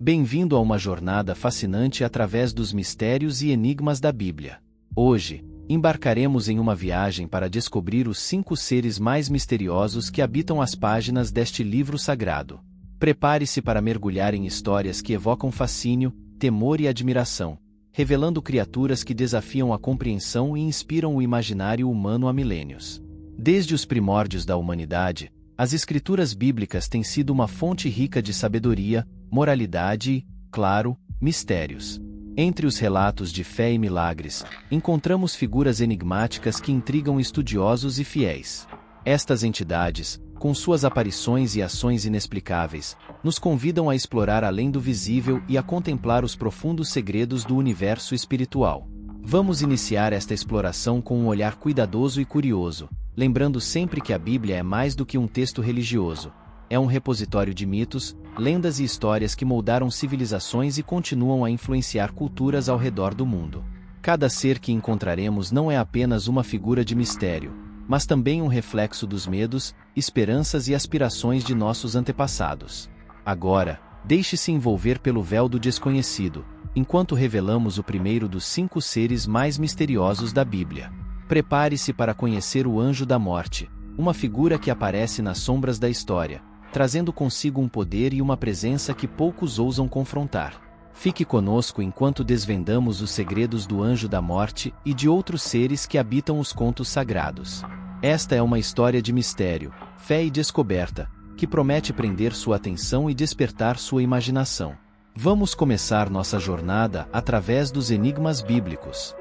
Bem-vindo a uma jornada fascinante através dos mistérios e enigmas da Bíblia. Hoje, embarcaremos em uma viagem para descobrir os 5 seres mais misteriosos que habitam as páginas deste livro sagrado. Prepare-se para mergulhar em histórias que evocam fascínio, temor e admiração, revelando criaturas que desafiam a compreensão e inspiram o imaginário humano há milênios. Desde os primórdios da humanidade, as escrituras bíblicas têm sido uma fonte rica de sabedoria, moralidade e, claro, mistérios. Entre os relatos de fé e milagres, encontramos figuras enigmáticas que intrigam estudiosos e fiéis. Estas entidades, com suas aparições e ações inexplicáveis, nos convidam a explorar além do visível e a contemplar os profundos segredos do universo espiritual. Vamos iniciar esta exploração com um olhar cuidadoso e curioso, lembrando sempre que a Bíblia é mais do que um texto religioso. É um repositório de mitos, lendas e histórias que moldaram civilizações e continuam a influenciar culturas ao redor do mundo. Cada ser que encontraremos não é apenas uma figura de mistério, mas também um reflexo dos medos, esperanças e aspirações de nossos antepassados. Agora, deixe-se envolver pelo véu do desconhecido, enquanto revelamos o primeiro dos 5 seres mais misteriosos da Bíblia. Prepare-se para conhecer o Anjo da Morte, uma figura que aparece nas sombras da história, trazendo consigo um poder e uma presença que poucos ousam confrontar. Fique conosco enquanto desvendamos os segredos do Anjo da Morte e de outros seres que habitam os contos sagrados. Esta é uma história de mistério, fé e descoberta, que promete prender sua atenção e despertar sua imaginação. Vamos começar nossa jornada através dos enigmas bíblicos.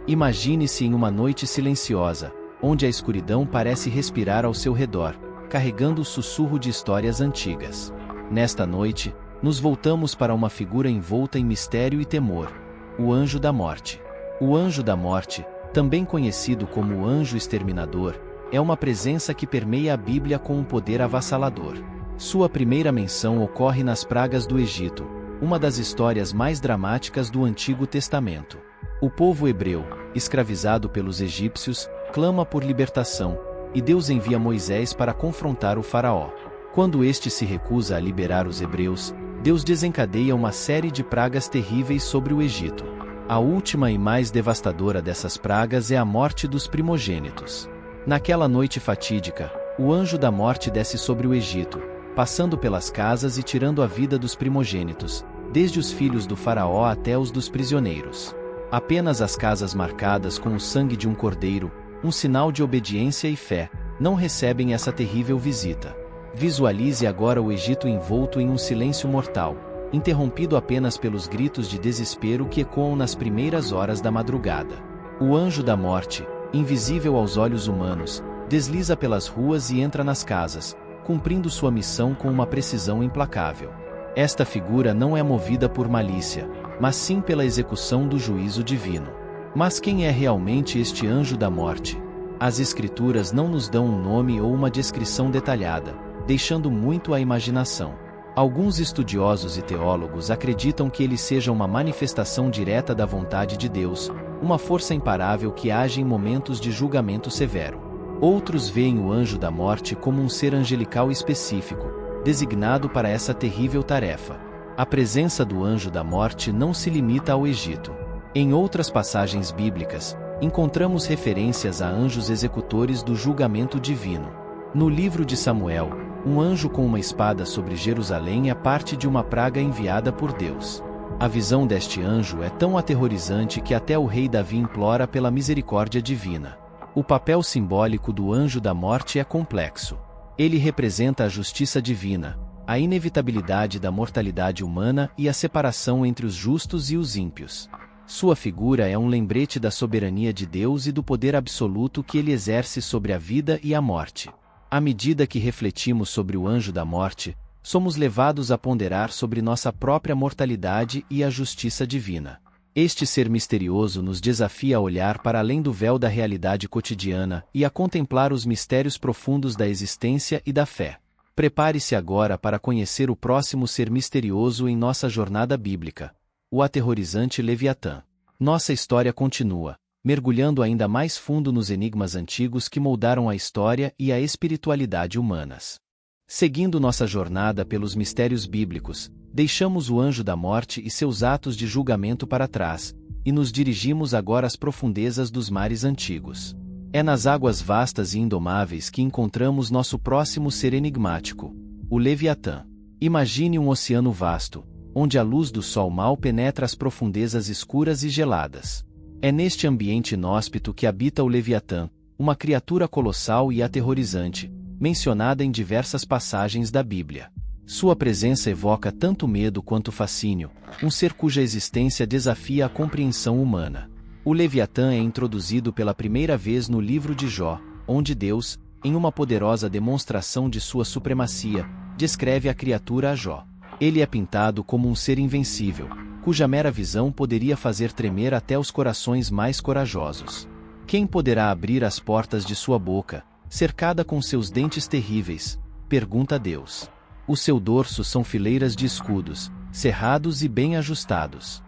Imagine-se em uma noite silenciosa, onde a escuridão parece respirar ao seu redor, carregando o sussurro de histórias antigas. Nesta noite, nos voltamos para uma figura envolta em mistério e temor: o Anjo da Morte. O Anjo da Morte, também conhecido como o Anjo Exterminador, é uma presença que permeia a Bíblia com um poder avassalador. Sua primeira menção ocorre nas pragas do Egito, uma das histórias mais dramáticas do Antigo Testamento. O povo hebreu, escravizado pelos egípcios, clama por libertação, e Deus envia Moisés para confrontar o faraó. Quando este se recusa a liberar os hebreus, Deus desencadeia uma série de pragas terríveis sobre o Egito. A última e mais devastadora dessas pragas é a morte dos primogênitos. Naquela noite fatídica, o Anjo da Morte desce sobre o Egito, passando pelas casas e tirando a vida dos primogênitos, desde os filhos do faraó até os dos prisioneiros. Apenas as casas marcadas com o sangue de um cordeiro, um sinal de obediência e fé, não recebem essa terrível visita. Visualize agora o Egito envolto em um silêncio mortal, interrompido apenas pelos gritos de desespero que ecoam nas primeiras horas da madrugada. O Anjo da Morte, invisível aos olhos humanos, desliza pelas ruas e entra nas casas, cumprindo sua missão com uma precisão implacável. Esta figura não é movida por malícia, mas sim pela execução do juízo divino. Mas quem é realmente este Anjo da Morte? As Escrituras não nos dão um nome ou uma descrição detalhada, deixando muito à imaginação. Alguns estudiosos e teólogos acreditam que ele seja uma manifestação direta da vontade de Deus, uma força imparável que age em momentos de julgamento severo. Outros veem o Anjo da Morte como um ser angelical específico, designado para essa terrível tarefa. A presença do Anjo da Morte não se limita ao Egito. Em outras passagens bíblicas, encontramos referências a anjos executores do julgamento divino. No livro de Samuel, um anjo com uma espada sobre Jerusalém é parte de uma praga enviada por Deus. A visão deste anjo é tão aterrorizante que até o rei Davi implora pela misericórdia divina. O papel simbólico do Anjo da Morte é complexo. Ele representa a justiça divina, a inevitabilidade da mortalidade humana e a separação entre os justos e os ímpios. Sua figura é um lembrete da soberania de Deus e do poder absoluto que ele exerce sobre a vida e a morte. À medida que refletimos sobre o Anjo da Morte, somos levados a ponderar sobre nossa própria mortalidade e a justiça divina. Este ser misterioso nos desafia a olhar para além do véu da realidade cotidiana e a contemplar os mistérios profundos da existência e da fé. Prepare-se agora para conhecer o próximo ser misterioso em nossa jornada bíblica: o aterrorizante Leviatã. Nossa história continua, mergulhando ainda mais fundo nos enigmas antigos que moldaram a história e a espiritualidade humanas. Seguindo nossa jornada pelos mistérios bíblicos, deixamos o anjo da morte e seus atos de julgamento para trás, e nos dirigimos agora às profundezas dos mares antigos. É nas águas vastas e indomáveis que encontramos nosso próximo ser enigmático, o Leviatã. Imagine um oceano vasto, onde a luz do sol mal penetra as profundezas escuras e geladas. É neste ambiente inóspito que habita o Leviatã, uma criatura colossal e aterrorizante, mencionada em diversas passagens da Bíblia. Sua presença evoca tanto medo quanto fascínio, um ser cuja existência desafia a compreensão humana. O Leviatã é introduzido pela primeira vez no livro de Jó, onde Deus, em uma poderosa demonstração de sua supremacia, descreve a criatura a Jó. Ele é pintado como um ser invencível, cuja mera visão poderia fazer tremer até os corações mais corajosos. Quem poderá abrir as portas de sua boca, cercada com seus dentes terríveis? Pergunta Deus. O seu dorso são fileiras de escudos, cerrados e bem ajustados.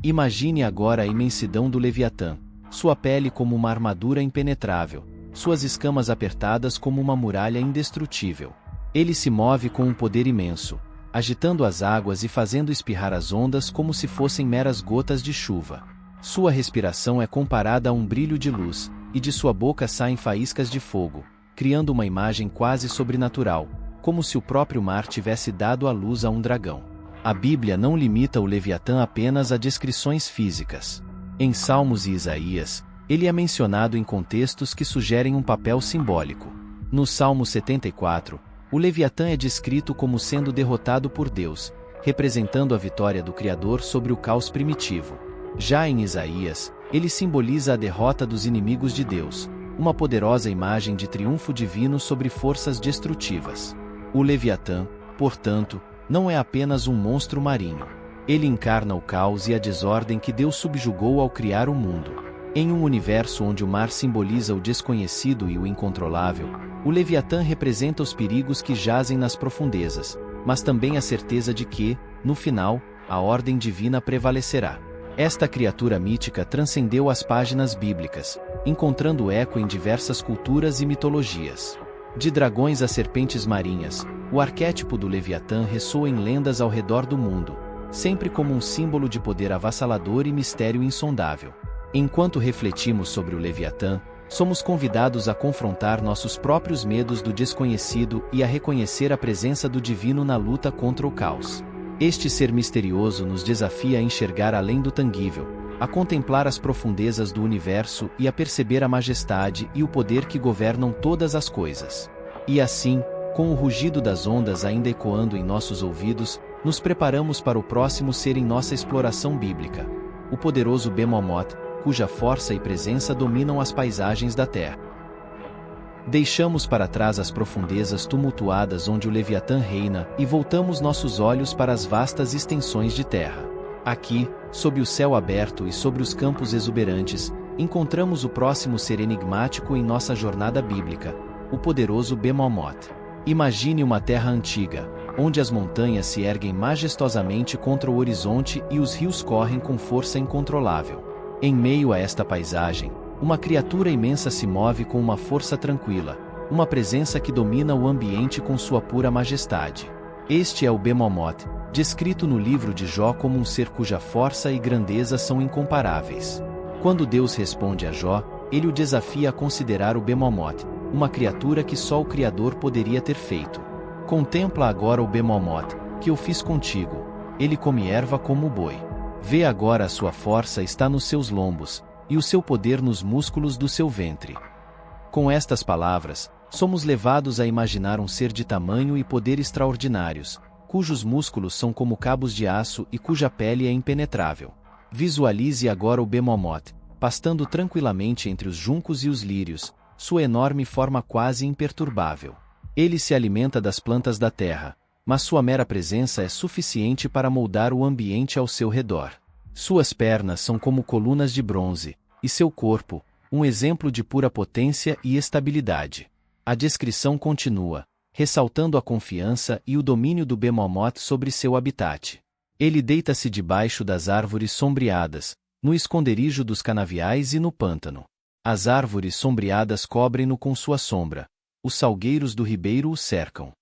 Imagine agora a imensidão do Leviatã, sua pele como uma armadura impenetrável, suas escamas apertadas como uma muralha indestrutível. Ele se move com um poder imenso, agitando as águas e fazendo espirrar as ondas como se fossem meras gotas de chuva. Sua respiração é comparada a um brilho de luz, e de sua boca saem faíscas de fogo, criando uma imagem quase sobrenatural, como se o próprio mar tivesse dado à luz a um dragão. A Bíblia não limita o Leviatã apenas a descrições físicas. Em Salmos e Isaías, ele é mencionado em contextos que sugerem um papel simbólico. No Salmo 74, o Leviatã é descrito como sendo derrotado por Deus, representando a vitória do Criador sobre o caos primitivo. Já em Isaías, ele simboliza a derrota dos inimigos de Deus, uma poderosa imagem de triunfo divino sobre forças destrutivas. O Leviatã, portanto, não é apenas um monstro marinho. Ele encarna o caos e a desordem que Deus subjugou ao criar o mundo. Em um universo onde o mar simboliza o desconhecido e o incontrolável, o Leviatã representa os perigos que jazem nas profundezas, mas também a certeza de que, no final, a ordem divina prevalecerá. Esta criatura mítica transcendeu as páginas bíblicas, encontrando eco em diversas culturas e mitologias. De dragões a serpentes marinhas, o arquétipo do Leviatã ressoa em lendas ao redor do mundo, sempre como um símbolo de poder avassalador e mistério insondável. Enquanto refletimos sobre o Leviatã, somos convidados a confrontar nossos próprios medos do desconhecido e a reconhecer a presença do divino na luta contra o caos. Este ser misterioso nos desafia a enxergar além do tangível, a contemplar as profundezas do universo e a perceber a majestade e o poder que governam todas as coisas. E assim, com o rugido das ondas ainda ecoando em nossos ouvidos, nos preparamos para o próximo ser em nossa exploração bíblica, o poderoso Bemomoth, cuja força e presença dominam as paisagens da Terra. Deixamos para trás as profundezas tumultuadas onde o Leviatã reina e voltamos nossos olhos para as vastas extensões de terra. Aqui, sob o céu aberto e sobre os campos exuberantes, encontramos o próximo ser enigmático em nossa jornada bíblica, o poderoso Bemomoth. Imagine uma terra antiga, onde as montanhas se erguem majestosamente contra o horizonte e os rios correm com força incontrolável. Em meio a esta paisagem, uma criatura imensa se move com uma força tranquila, uma presença que domina o ambiente com sua pura majestade. Este é o Bemomoth, descrito no livro de Jó como um ser cuja força e grandeza são incomparáveis. Quando Deus responde a Jó, ele o desafia a considerar o Bemomoth, uma criatura que só o Criador poderia ter feito. Contempla agora o Bemomoth, que eu fiz contigo. Ele come erva como o boi. Vê agora a sua força está nos seus lombos, e o seu poder nos músculos do seu ventre. Com estas palavras, somos levados a imaginar um ser de tamanho e poder extraordinários, cujos músculos são como cabos de aço e cuja pele é impenetrável. Visualize agora o Bemomoth, pastando tranquilamente entre os juncos e os lírios, sua enorme forma quase imperturbável. Ele se alimenta das plantas da terra, mas sua mera presença é suficiente para moldar o ambiente ao seu redor. Suas pernas são como colunas de bronze, e seu corpo, um exemplo de pura potência e estabilidade. A descrição continua, ressaltando a confiança e o domínio do Bemomoth sobre seu habitat. Ele deita-se debaixo das árvores sombreadas, no esconderijo dos canaviais e no pântano. As árvores sombreadas cobrem-no com sua sombra. Os salgueiros do ribeiro o cercam.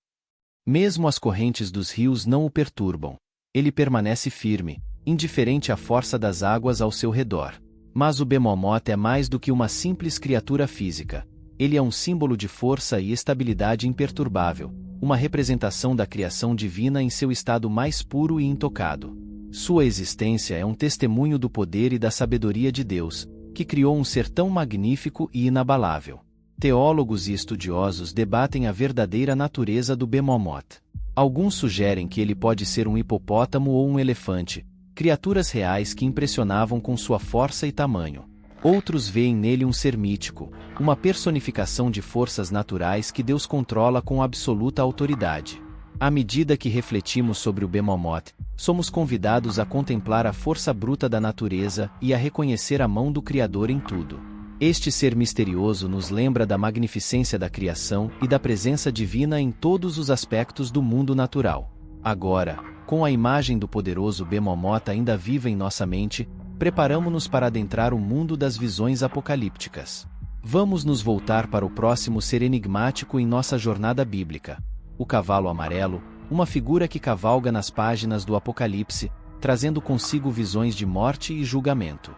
Mesmo as correntes dos rios não o perturbam. Ele permanece firme, indiferente à força das águas ao seu redor. Mas o Bemomoth é mais do que uma simples criatura física. Ele é um símbolo de força e estabilidade imperturbável, uma representação da criação divina em seu estado mais puro e intocado. Sua existência é um testemunho do poder e da sabedoria de Deus, que criou um ser tão magnífico e inabalável. Teólogos e estudiosos debatem a verdadeira natureza do Bemomoth. Alguns sugerem que ele pode ser um hipopótamo ou um elefante, criaturas reais que impressionavam com sua força e tamanho. Outros veem nele um ser mítico, uma personificação de forças naturais que Deus controla com absoluta autoridade. À medida que refletimos sobre o Bemomoth, somos convidados a contemplar a força bruta da natureza e a reconhecer a mão do Criador em tudo. Este ser misterioso nos lembra da magnificência da criação e da presença divina em todos os aspectos do mundo natural. Agora, com a imagem do poderoso Bemomoth ainda viva em nossa mente, preparamo-nos para adentrar o mundo das visões apocalípticas. Vamos nos voltar para o próximo ser enigmático em nossa jornada bíblica: o cavalo amarelo, uma figura que cavalga nas páginas do Apocalipse, trazendo consigo visões de morte e julgamento.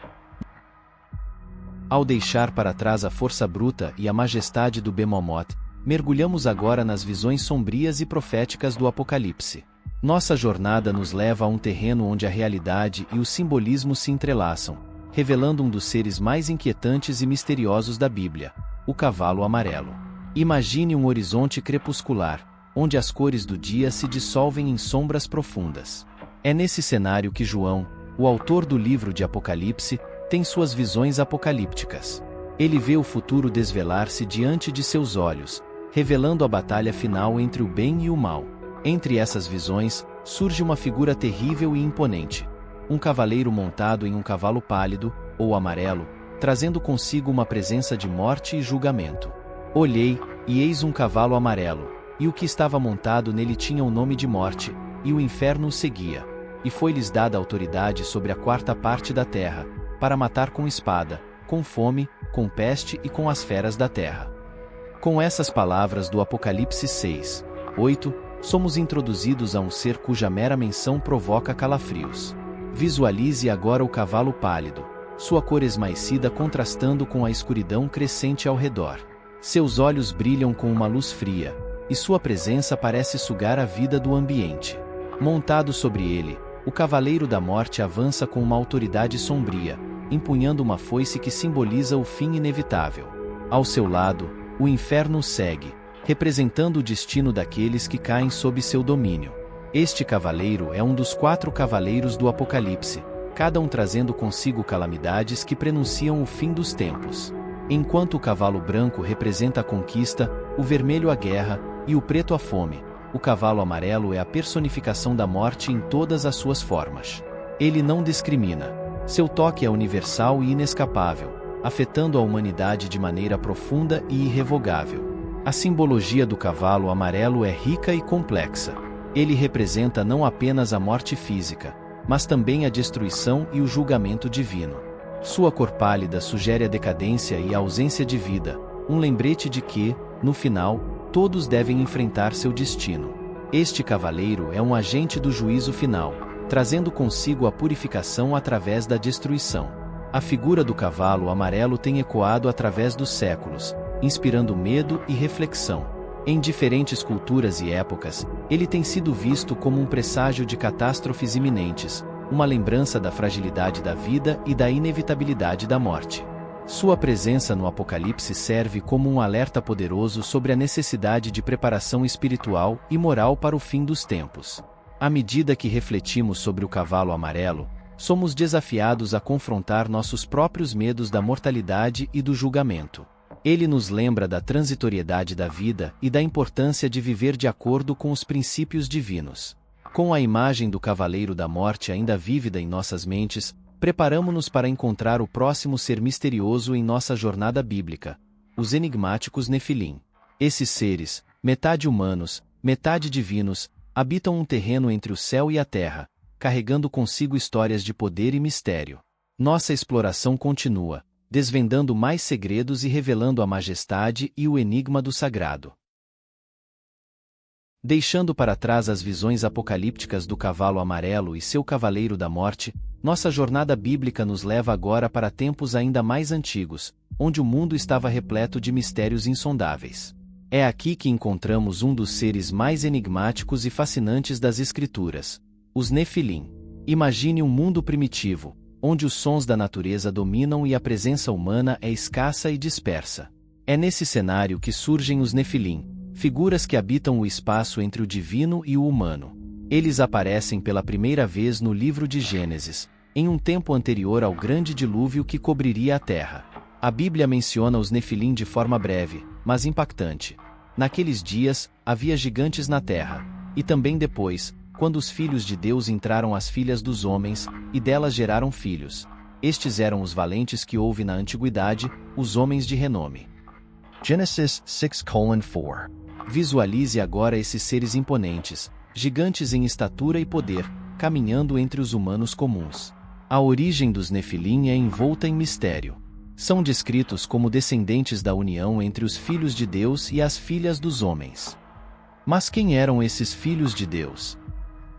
Ao deixar para trás a força bruta e a majestade do Bemomoth, mergulhamos agora nas visões sombrias e proféticas do Apocalipse. Nossa jornada nos leva a um terreno onde a realidade e o simbolismo se entrelaçam, revelando um dos seres mais inquietantes e misteriosos da Bíblia: o cavalo amarelo. Imagine um horizonte crepuscular, onde as cores do dia se dissolvem em sombras profundas. É nesse cenário que João, o autor do livro de Apocalipse, tem suas visões apocalípticas. Ele vê o futuro desvelar-se diante de seus olhos, revelando a batalha final entre o bem e o mal. Entre essas visões, surge uma figura terrível e imponente: um cavaleiro montado em um cavalo pálido, ou amarelo, trazendo consigo uma presença de morte e julgamento. Olhei, e eis um cavalo amarelo, e o que estava montado nele tinha o nome de Morte, e o inferno o seguia. E foi-lhes dada autoridade sobre a quarta parte da terra, para matar com espada, com fome, com peste e com as feras da terra. Com essas palavras do Apocalipse 6, 8, somos introduzidos a um ser cuja mera menção provoca calafrios. Visualize agora o cavalo pálido, sua cor esmaecida contrastando com a escuridão crescente ao redor. Seus olhos brilham com uma luz fria, e sua presença parece sugar a vida do ambiente. Montado sobre ele, o Cavaleiro da Morte avança com uma autoridade sombria, empunhando uma foice que simboliza o fim inevitável. Ao seu lado, o inferno o segue, representando o destino daqueles que caem sob seu domínio. Este cavaleiro é um dos 4 cavaleiros do Apocalipse, cada um trazendo consigo calamidades que prenunciam o fim dos tempos. Enquanto o cavalo branco representa a conquista, o vermelho a guerra e o preto a fome, o cavalo amarelo é a personificação da morte em todas as suas formas. Ele não discrimina. Seu toque é universal e inescapável, afetando a humanidade de maneira profunda e irrevogável. A simbologia do cavalo amarelo é rica e complexa. Ele representa não apenas a morte física, mas também a destruição e o julgamento divino. Sua cor pálida sugere a decadência e a ausência de vida, um lembrete de que, no final, todos devem enfrentar seu destino. Este cavaleiro é um agente do juízo final, trazendo consigo a purificação através da destruição. A figura do cavalo amarelo tem ecoado através dos séculos, inspirando medo e reflexão. Em diferentes culturas e épocas, ele tem sido visto como um presságio de catástrofes iminentes, uma lembrança da fragilidade da vida e da inevitabilidade da morte. Sua presença no Apocalipse serve como um alerta poderoso sobre a necessidade de preparação espiritual e moral para o fim dos tempos. À medida que refletimos sobre o cavalo amarelo, somos desafiados a confrontar nossos próprios medos da mortalidade e do julgamento. Ele nos lembra da transitoriedade da vida e da importância de viver de acordo com os princípios divinos. Com a imagem do Cavaleiro da Morte ainda vívida em nossas mentes, preparamo-nos para encontrar o próximo ser misterioso em nossa jornada bíblica: os enigmáticos Nefilim. Esses seres, metade humanos, metade divinos, habitam um terreno entre o céu e a terra, carregando consigo histórias de poder e mistério. Nossa exploração continua, desvendando mais segredos e revelando a majestade e o enigma do sagrado. Deixando para trás as visões apocalípticas do cavalo amarelo e seu cavaleiro da morte, nossa jornada bíblica nos leva agora para tempos ainda mais antigos, onde o mundo estava repleto de mistérios insondáveis. É aqui que encontramos um dos seres mais enigmáticos e fascinantes das Escrituras: os Nefilim. Imagine um mundo primitivo, onde os sons da natureza dominam e a presença humana é escassa e dispersa. É nesse cenário que surgem os Nefilim, figuras que habitam o espaço entre o divino e o humano. Eles aparecem pela primeira vez no livro de Gênesis, em um tempo anterior ao grande dilúvio que cobriria a terra. A Bíblia menciona os Nefilim de forma breve, mas impactante. Naqueles dias, havia gigantes na terra, e também depois, quando os filhos de Deus entraram as filhas dos homens, e delas geraram filhos. Estes eram os valentes que houve na antiguidade, os homens de renome. Genesis 6:4. Visualize agora esses seres imponentes, gigantes em estatura e poder, caminhando entre os humanos comuns. A origem dos Nefilim é envolta em mistério. São descritos como descendentes da união entre os filhos de Deus e as filhas dos homens. Mas quem eram esses filhos de Deus?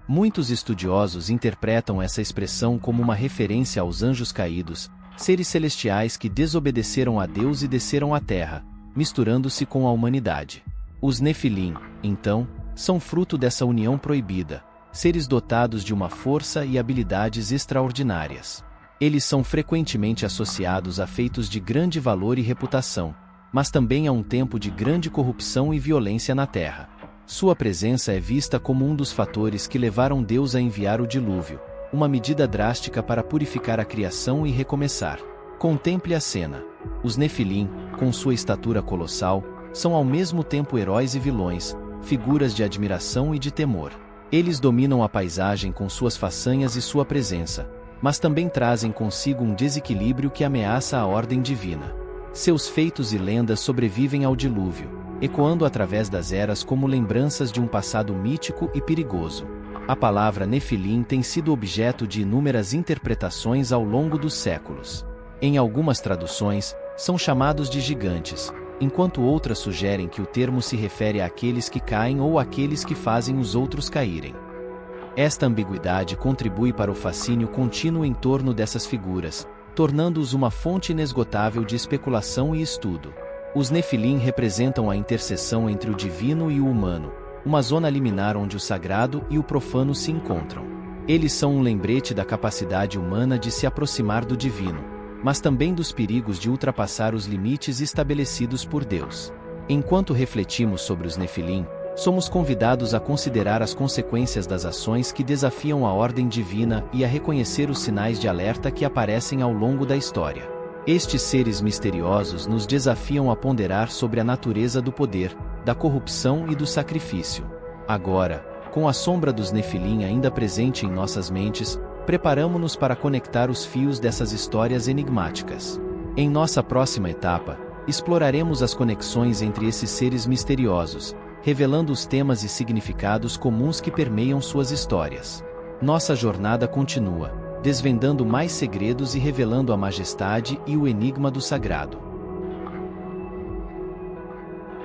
Muitos estudiosos interpretam essa expressão como uma referência aos anjos caídos, seres celestiais que desobedeceram a Deus e desceram à terra, misturando-se com a humanidade. Os Nefilim, então, são fruto dessa união proibida, seres dotados de uma força e habilidades extraordinárias. Eles são frequentemente associados a feitos de grande valor e reputação, mas também a um tempo de grande corrupção e violência na terra. Sua presença é vista como um dos fatores que levaram Deus a enviar o dilúvio, uma medida drástica para purificar a criação e recomeçar. Contemple a cena. Os Nefilim, com sua estatura colossal, são ao mesmo tempo heróis e vilões, figuras de admiração e de temor. Eles dominam a paisagem com suas façanhas e sua presença, mas também trazem consigo um desequilíbrio que ameaça a ordem divina. Seus feitos e lendas sobrevivem ao dilúvio, ecoando através das eras como lembranças de um passado mítico e perigoso. A palavra Nefilim tem sido objeto de inúmeras interpretações ao longo dos séculos. Em algumas traduções, são chamados de gigantes, enquanto outras sugerem que o termo se refere àqueles que caem ou àqueles que fazem os outros caírem. Esta ambiguidade contribui para o fascínio contínuo em torno dessas figuras, tornando-os uma fonte inesgotável de especulação e estudo. Os Nefilim representam a interseção entre o divino e o humano, uma zona liminar onde o sagrado e o profano se encontram. Eles são um lembrete da capacidade humana de se aproximar do divino, mas também dos perigos de ultrapassar os limites estabelecidos por Deus. Enquanto refletimos sobre os Nefilim, somos convidados a considerar as consequências das ações que desafiam a ordem divina e a reconhecer os sinais de alerta que aparecem ao longo da história. Estes seres misteriosos nos desafiam a ponderar sobre a natureza do poder, da corrupção e do sacrifício. Agora, com a sombra dos Nefilim ainda presente em nossas mentes, preparamo-nos para conectar os fios dessas histórias enigmáticas. Em nossa próxima etapa, exploraremos as conexões entre esses seres misteriosos, revelando os temas e significados comuns que permeiam suas histórias. Nossa jornada continua, desvendando mais segredos e revelando a majestade e o enigma do sagrado.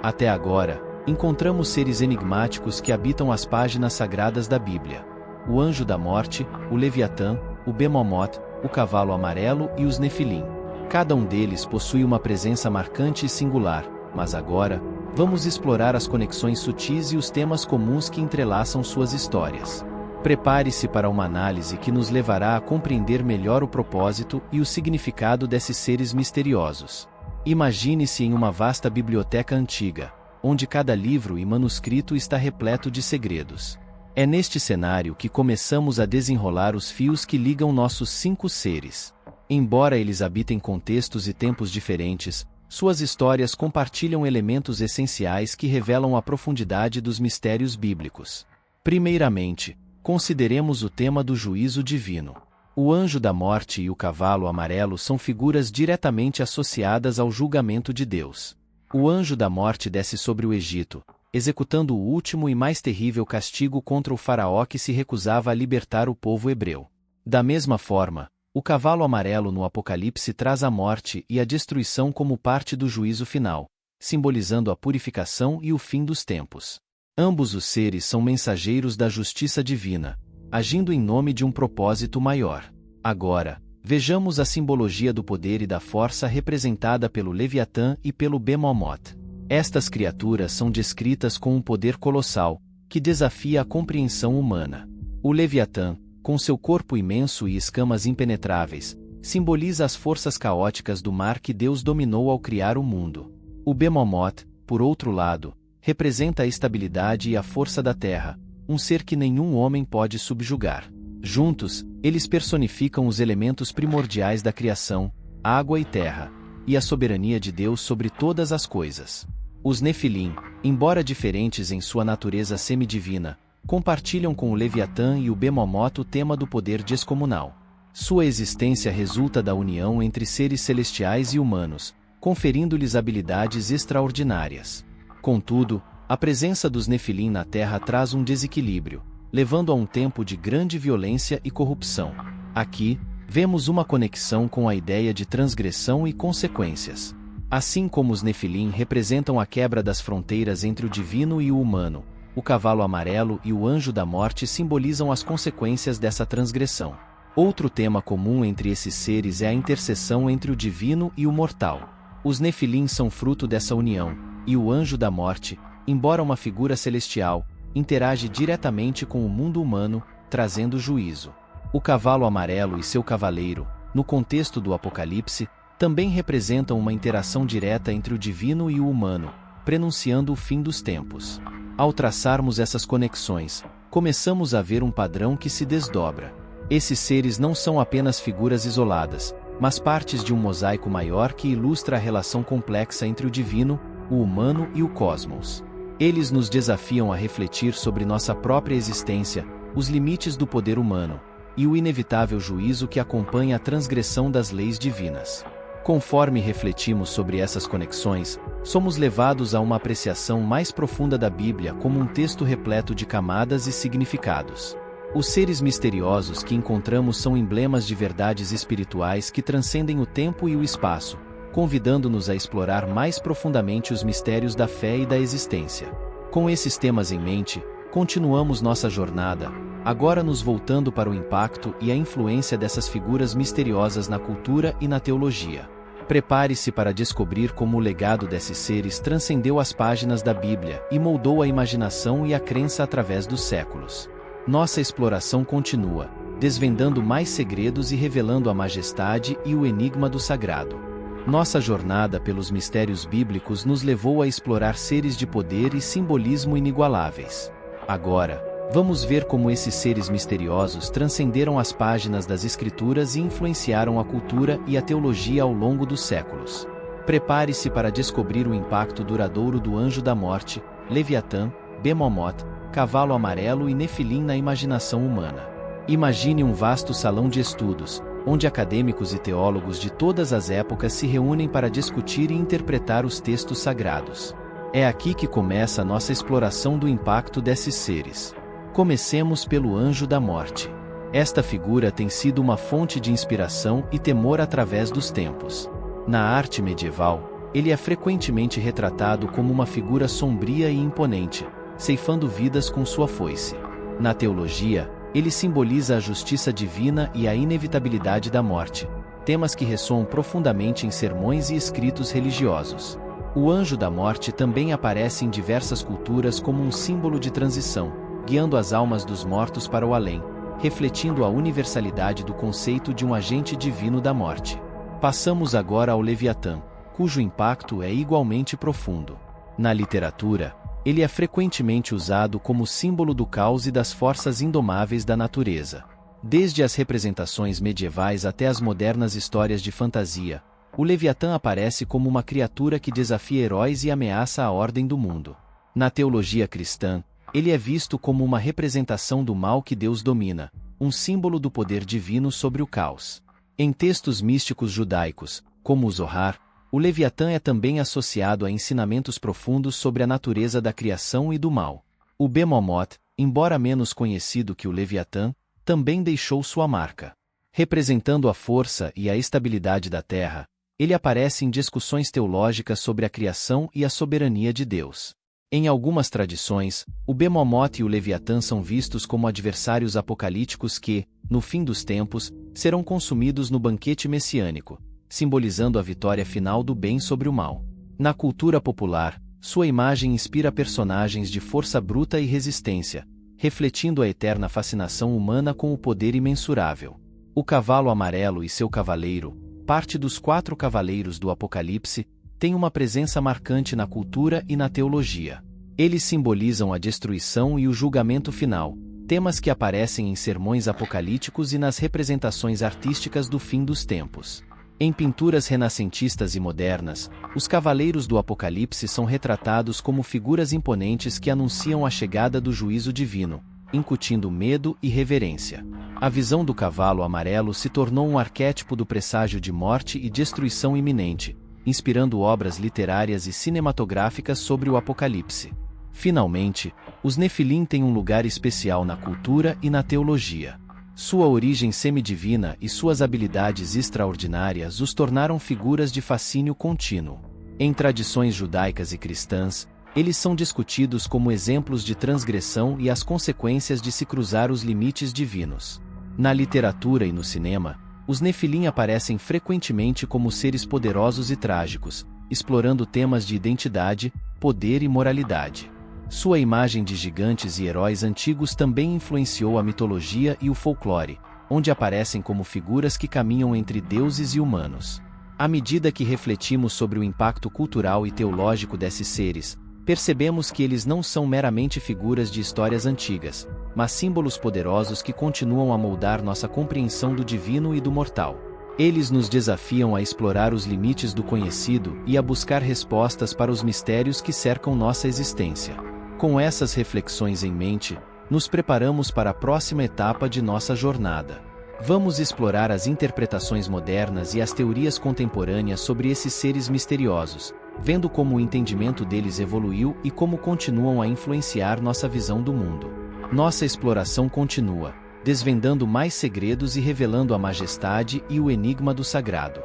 Até agora, encontramos seres enigmáticos que habitam as páginas sagradas da Bíblia: o anjo da morte, o Leviatã, o Bemomote, o cavalo amarelo e os Nefilim. Cada um deles possui uma presença marcante e singular, mas agora, vamos explorar as conexões sutis e os temas comuns que entrelaçam suas histórias. Prepare-se para uma análise que nos levará a compreender melhor o propósito e o significado desses seres misteriosos. Imagine-se em uma vasta biblioteca antiga, onde cada livro e manuscrito está repleto de segredos. É neste cenário que começamos a desenrolar os fios que ligam nossos 5 seres. Embora eles habitem contextos e tempos diferentes, suas histórias compartilham elementos essenciais que revelam a profundidade dos mistérios bíblicos. Primeiramente, consideremos o tema do juízo divino. O anjo da morte e o cavalo amarelo são figuras diretamente associadas ao julgamento de Deus. O anjo da morte desce sobre o Egito, executando o último e mais terrível castigo contra o faraó que se recusava a libertar o povo hebreu. Da mesma forma, o cavalo amarelo no Apocalipse traz a morte e a destruição como parte do juízo final, simbolizando a purificação e o fim dos tempos. Ambos os seres são mensageiros da justiça divina, agindo em nome de um propósito maior. Agora, vejamos a simbologia do poder e da força representada pelo Leviatã e pelo Behemoth. Estas criaturas são descritas com um poder colossal, que desafia a compreensão humana. O Leviatã, com seu corpo imenso e escamas impenetráveis, simboliza as forças caóticas do mar que Deus dominou ao criar o mundo. O Behemoth, por outro lado, representa a estabilidade e a força da terra, um ser que nenhum homem pode subjugar. Juntos, eles personificam os elementos primordiais da criação, água e terra, e a soberania de Deus sobre todas as coisas. Os Nefilim, embora diferentes em sua natureza semidivina, compartilham com o Leviatã e o Behemoth o tema do poder descomunal. Sua existência resulta da união entre seres celestiais e humanos, conferindo-lhes habilidades extraordinárias. Contudo, a presença dos Nefilim na Terra traz um desequilíbrio, levando a um tempo de grande violência e corrupção. Aqui, vemos uma conexão com a ideia de transgressão e consequências. Assim como os Nefilim representam a quebra das fronteiras entre o divino e o humano, o cavalo amarelo e o anjo da morte simbolizam as consequências dessa transgressão. Outro tema comum entre esses seres é a interseção entre o divino e o mortal. Os Nefilim são fruto dessa união, e o anjo da morte, embora uma figura celestial, interage diretamente com o mundo humano, trazendo juízo. O cavalo amarelo e seu cavaleiro, no contexto do Apocalipse, também representam uma interação direta entre o divino e o humano, prenunciando o fim dos tempos. Ao traçarmos essas conexões, começamos a ver um padrão que se desdobra. Esses seres não são apenas figuras isoladas, mas partes de um mosaico maior que ilustra a relação complexa entre o divino, o humano e o cosmos. Eles nos desafiam a refletir sobre nossa própria existência, os limites do poder humano, e o inevitável juízo que acompanha a transgressão das leis divinas. Conforme refletimos sobre essas conexões, somos levados a uma apreciação mais profunda da Bíblia como um texto repleto de camadas e significados. Os seres misteriosos que encontramos são emblemas de verdades espirituais que transcendem o tempo e o espaço, convidando-nos a explorar mais profundamente os mistérios da fé e da existência. Com esses temas em mente, continuamos nossa jornada, agora nos voltando para o impacto e a influência dessas figuras misteriosas na cultura e na teologia. Prepare-se para descobrir como o legado desses seres transcendeu as páginas da Bíblia e moldou a imaginação e a crença através dos séculos. Nossa exploração continua, desvendando mais segredos e revelando a majestade e o enigma do sagrado. Nossa jornada pelos mistérios bíblicos nos levou a explorar seres de poder e simbolismo inigualáveis. Agora, vamos ver como esses seres misteriosos transcenderam as páginas das Escrituras e influenciaram a cultura e a teologia ao longo dos séculos. Prepare-se para descobrir o impacto duradouro do anjo da morte, Leviatã, Behemoth, cavalo amarelo e Nefilim na imaginação humana. Imagine um vasto salão de estudos, onde acadêmicos e teólogos de todas as épocas se reúnem para discutir e interpretar os textos sagrados. É aqui que começa a nossa exploração do impacto desses seres. Comecemos pelo anjo da morte. Esta figura tem sido uma fonte de inspiração e temor através dos tempos. Na arte medieval, ele é frequentemente retratado como uma figura sombria e imponente, ceifando vidas com sua foice. Na teologia, ele simboliza a justiça divina e a inevitabilidade da morte, temas que ressoam profundamente em sermões e escritos religiosos. O anjo da morte também aparece em diversas culturas como um símbolo de transição, guiando as almas dos mortos para o além, refletindo a universalidade do conceito de um agente divino da morte. Passamos agora ao Leviatã, cujo impacto é igualmente profundo. Na literatura, ele é frequentemente usado como símbolo do caos e das forças indomáveis da natureza. Desde as representações medievais até as modernas histórias de fantasia, o Leviatã aparece como uma criatura que desafia heróis e ameaça a ordem do mundo. Na teologia cristã, ele é visto como uma representação do mal que Deus domina, um símbolo do poder divino sobre o caos. Em textos místicos judaicos, como o Zohar, o Leviatã é também associado a ensinamentos profundos sobre a natureza da criação e do mal. O Behemoth, embora menos conhecido que o Leviatã, também deixou sua marca. Representando a força e a estabilidade da terra, ele aparece em discussões teológicas sobre a criação e a soberania de Deus. Em algumas tradições, o Behemoth e o Leviatã são vistos como adversários apocalípticos que, no fim dos tempos, serão consumidos no banquete messiânico, simbolizando a vitória final do bem sobre o mal. Na cultura popular, sua imagem inspira personagens de força bruta e resistência, refletindo a eterna fascinação humana com o poder imensurável. O cavalo amarelo e seu cavaleiro, parte dos 4 cavaleiros do Apocalipse, tem uma presença marcante na cultura e na teologia. Eles simbolizam a destruição e o julgamento final, temas que aparecem em sermões apocalípticos e nas representações artísticas do fim dos tempos. Em pinturas renascentistas e modernas, os cavaleiros do Apocalipse são retratados como figuras imponentes que anunciam a chegada do juízo divino, incutindo medo e reverência. A visão do cavalo amarelo se tornou um arquétipo do presságio de morte e destruição iminente, inspirando obras literárias e cinematográficas sobre o Apocalipse. Finalmente, os Nefilim têm um lugar especial na cultura e na teologia. Sua origem semidivina e suas habilidades extraordinárias os tornaram figuras de fascínio contínuo. Em tradições judaicas e cristãs, eles são discutidos como exemplos de transgressão e as consequências de se cruzar os limites divinos. Na literatura e no cinema, os Nefilim aparecem frequentemente como seres poderosos e trágicos, explorando temas de identidade, poder e moralidade. Sua imagem de gigantes e heróis antigos também influenciou a mitologia e o folclore, onde aparecem como figuras que caminham entre deuses e humanos. À medida que refletimos sobre o impacto cultural e teológico desses seres, percebemos que eles não são meramente figuras de histórias antigas, mas símbolos poderosos que continuam a moldar nossa compreensão do divino e do mortal. Eles nos desafiam a explorar os limites do conhecido e a buscar respostas para os mistérios que cercam nossa existência. Com essas reflexões em mente, nos preparamos para a próxima etapa de nossa jornada. Vamos explorar as interpretações modernas e as teorias contemporâneas sobre esses seres misteriosos, vendo como o entendimento deles evoluiu e como continuam a influenciar nossa visão do mundo. Nossa exploração continua, desvendando mais segredos e revelando a majestade e o enigma do sagrado.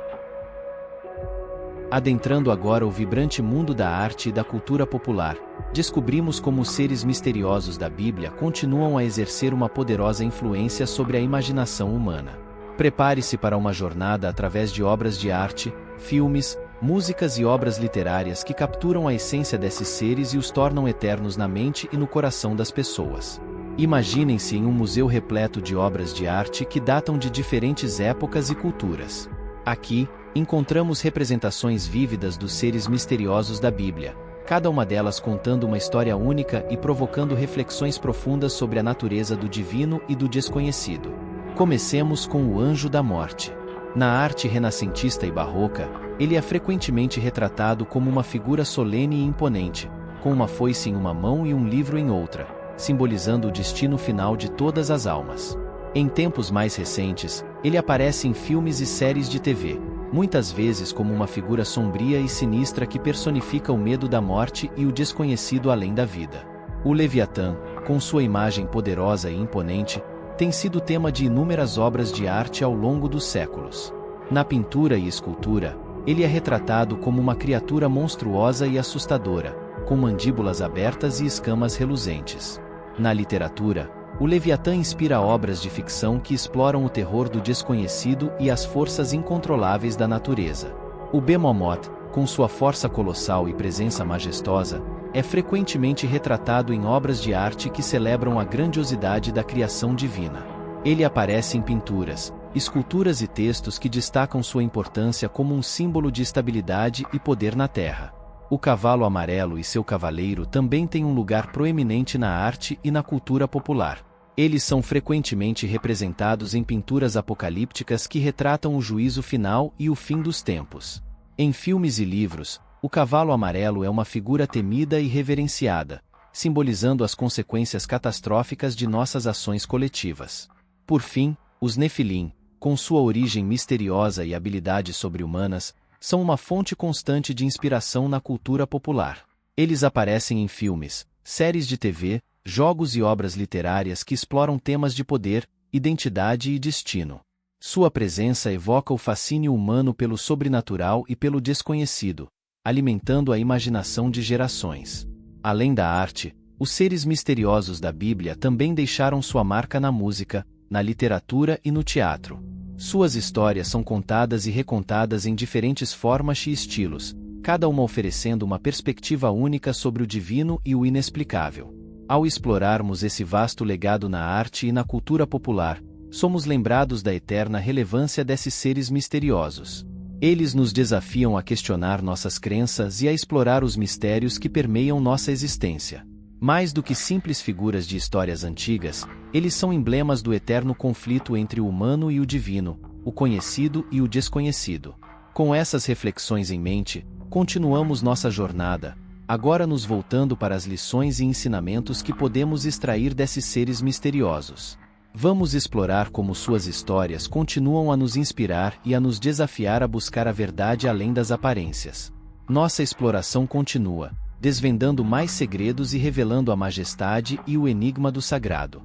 Adentrando agora o vibrante mundo da arte e da cultura popular, descobrimos como os seres misteriosos da Bíblia continuam a exercer uma poderosa influência sobre a imaginação humana. Prepare-se para uma jornada através de obras de arte, filmes, músicas e obras literárias que capturam a essência desses seres e os tornam eternos na mente e no coração das pessoas. Imaginem-se em um museu repleto de obras de arte que datam de diferentes épocas e culturas. Aqui, encontramos representações vívidas dos seres misteriosos da Bíblia, cada uma delas contando uma história única e provocando reflexões profundas sobre a natureza do divino e do desconhecido. Comecemos com o Anjo da Morte. Na arte renascentista e barroca, ele é frequentemente retratado como uma figura solene e imponente, com uma foice em uma mão e um livro em outra, simbolizando o destino final de todas as almas. Em tempos mais recentes, ele aparece em filmes e séries de TV, muitas vezes como uma figura sombria e sinistra que personifica o medo da morte e o desconhecido além da vida. O Leviatã, com sua imagem poderosa e imponente, tem sido tema de inúmeras obras de arte ao longo dos séculos. Na pintura e escultura, ele é retratado como uma criatura monstruosa e assustadora, com mandíbulas abertas e escamas reluzentes. Na literatura, o Leviatã inspira obras de ficção que exploram o terror do desconhecido e as forças incontroláveis da natureza. O Behemoth, com sua força colossal e presença majestosa, é frequentemente retratado em obras de arte que celebram a grandiosidade da criação divina. Ele aparece em pinturas, esculturas e textos que destacam sua importância como um símbolo de estabilidade e poder na Terra. O cavalo amarelo e seu cavaleiro também têm um lugar proeminente na arte e na cultura popular. Eles são frequentemente representados em pinturas apocalípticas que retratam o juízo final e o fim dos tempos. Em filmes e livros, o cavalo amarelo é uma figura temida e reverenciada, simbolizando as consequências catastróficas de nossas ações coletivas. Por fim, os Nefilim, com sua origem misteriosa e habilidades sobre-humanas, são uma fonte constante de inspiração na cultura popular. Eles aparecem em filmes, séries de TV, jogos e obras literárias que exploram temas de poder, identidade e destino. Sua presença evoca o fascínio humano pelo sobrenatural e pelo desconhecido, alimentando a imaginação de gerações. Além da arte, os seres misteriosos da Bíblia também deixaram sua marca na música, na literatura e no teatro. Suas histórias são contadas e recontadas em diferentes formas e estilos, cada uma oferecendo uma perspectiva única sobre o divino e o inexplicável. Ao explorarmos esse vasto legado na arte e na cultura popular, somos lembrados da eterna relevância desses seres misteriosos. Eles nos desafiam a questionar nossas crenças e a explorar os mistérios que permeiam nossa existência. Mais do que simples figuras de histórias antigas, eles são emblemas do eterno conflito entre o humano e o divino, o conhecido e o desconhecido. Com essas reflexões em mente, continuamos nossa jornada, agora nos voltando para as lições e ensinamentos que podemos extrair desses seres misteriosos. Vamos explorar como suas histórias continuam a nos inspirar e a nos desafiar a buscar a verdade além das aparências. Nossa exploração continua, desvendando mais segredos e revelando a majestade e o enigma do sagrado.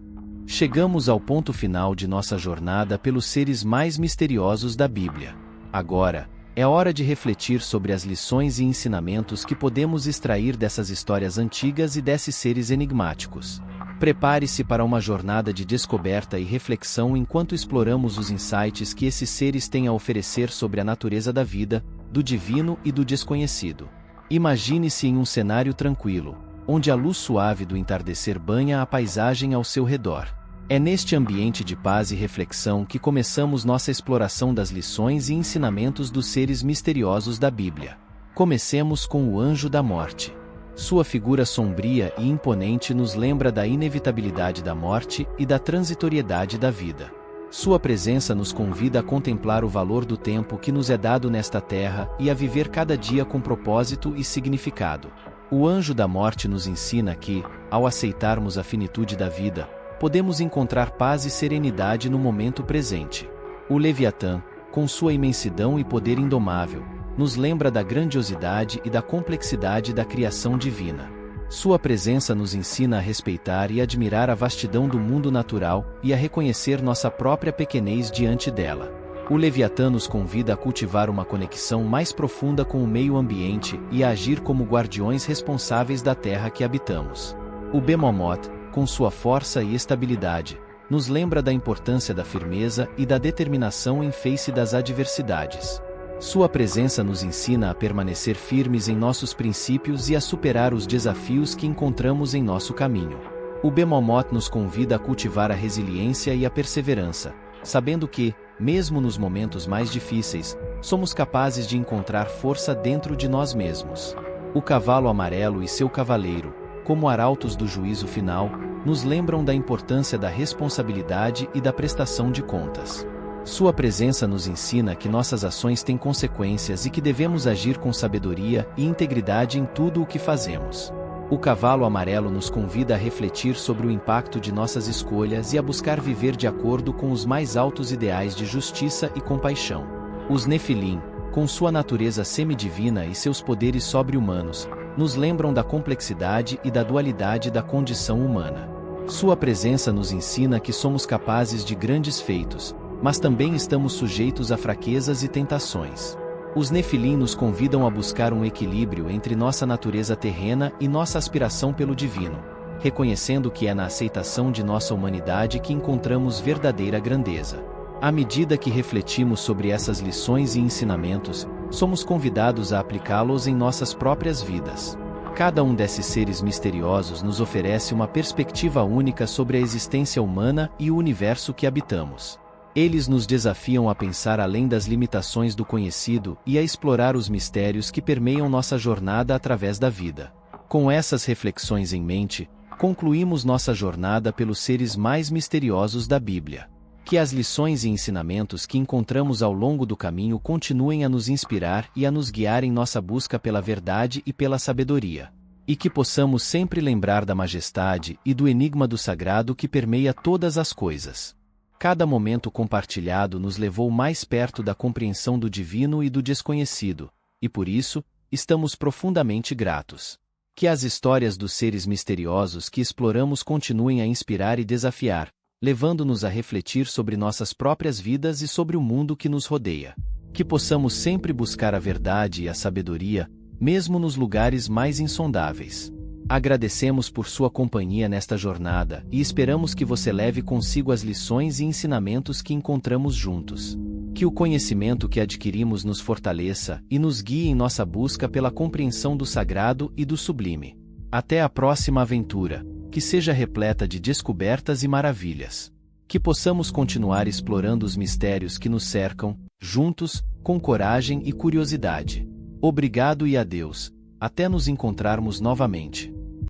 Chegamos ao ponto final de nossa jornada pelos seres mais misteriosos da Bíblia. Agora, é hora de refletir sobre as lições e ensinamentos que podemos extrair dessas histórias antigas e desses seres enigmáticos. Prepare-se para uma jornada de descoberta e reflexão enquanto exploramos os insights que esses seres têm a oferecer sobre a natureza da vida, do divino e do desconhecido. Imagine-se em um cenário tranquilo, onde a luz suave do entardecer banha a paisagem ao seu redor. É neste ambiente de paz e reflexão que começamos nossa exploração das lições e ensinamentos dos seres misteriosos da Bíblia. Comecemos com o Anjo da Morte. Sua figura sombria e imponente nos lembra da inevitabilidade da morte e da transitoriedade da vida. Sua presença nos convida a contemplar o valor do tempo que nos é dado nesta terra e a viver cada dia com propósito e significado. O Anjo da Morte nos ensina que, ao aceitarmos a finitude da vida, podemos encontrar paz e serenidade no momento presente. O Leviatã, com sua imensidão e poder indomável, nos lembra da grandiosidade e da complexidade da criação divina. Sua presença nos ensina a respeitar e admirar a vastidão do mundo natural e a reconhecer nossa própria pequenez diante dela. O Leviatã nos convida a cultivar uma conexão mais profunda com o meio ambiente e a agir como guardiões responsáveis da terra que habitamos. O Behemoth, com sua força e estabilidade, nos lembra da importância da firmeza e da determinação em face das adversidades. Sua presença nos ensina a permanecer firmes em nossos princípios e a superar os desafios que encontramos em nosso caminho. O Behemoth nos convida a cultivar a resiliência e a perseverança, sabendo que, mesmo nos momentos mais difíceis, somos capazes de encontrar força dentro de nós mesmos. O Cavalo Amarelo e seu cavaleiro, como arautos do juízo final, nos lembram da importância da responsabilidade e da prestação de contas. Sua presença nos ensina que nossas ações têm consequências e que devemos agir com sabedoria e integridade em tudo o que fazemos. O Cavalo Amarelo nos convida a refletir sobre o impacto de nossas escolhas e a buscar viver de acordo com os mais altos ideais de justiça e compaixão. Os Nefilim, com sua natureza semidivina e seus poderes sobre-humanos, nos lembram da complexidade e da dualidade da condição humana. Sua presença nos ensina que somos capazes de grandes feitos, mas também estamos sujeitos a fraquezas e tentações. Os Nefilim nos convidam a buscar um equilíbrio entre nossa natureza terrena e nossa aspiração pelo divino, reconhecendo que é na aceitação de nossa humanidade que encontramos verdadeira grandeza. À medida que refletimos sobre essas lições e ensinamentos, somos convidados a aplicá-los em nossas próprias vidas. Cada um desses seres misteriosos nos oferece uma perspectiva única sobre a existência humana e o universo que habitamos. Eles nos desafiam a pensar além das limitações do conhecido e a explorar os mistérios que permeiam nossa jornada através da vida. Com essas reflexões em mente, concluímos nossa jornada pelos seres mais misteriosos da Bíblia. Que as lições e ensinamentos que encontramos ao longo do caminho continuem a nos inspirar e a nos guiar em nossa busca pela verdade e pela sabedoria. E que possamos sempre lembrar da majestade e do enigma do sagrado que permeia todas as coisas. Cada momento compartilhado nos levou mais perto da compreensão do divino e do desconhecido, e por isso, estamos profundamente gratos. Que as histórias dos seres misteriosos que exploramos continuem a inspirar e desafiar, levando-nos a refletir sobre nossas próprias vidas e sobre o mundo que nos rodeia. Que possamos sempre buscar a verdade e a sabedoria, mesmo nos lugares mais insondáveis. Agradecemos por sua companhia nesta jornada e esperamos que você leve consigo as lições e ensinamentos que encontramos juntos. Que o conhecimento que adquirimos nos fortaleça e nos guie em nossa busca pela compreensão do sagrado e do sublime. Até a próxima aventura, que seja repleta de descobertas e maravilhas. Que possamos continuar explorando os mistérios que nos cercam, juntos, com coragem e curiosidade. Obrigado e adeus. Até nos encontrarmos novamente.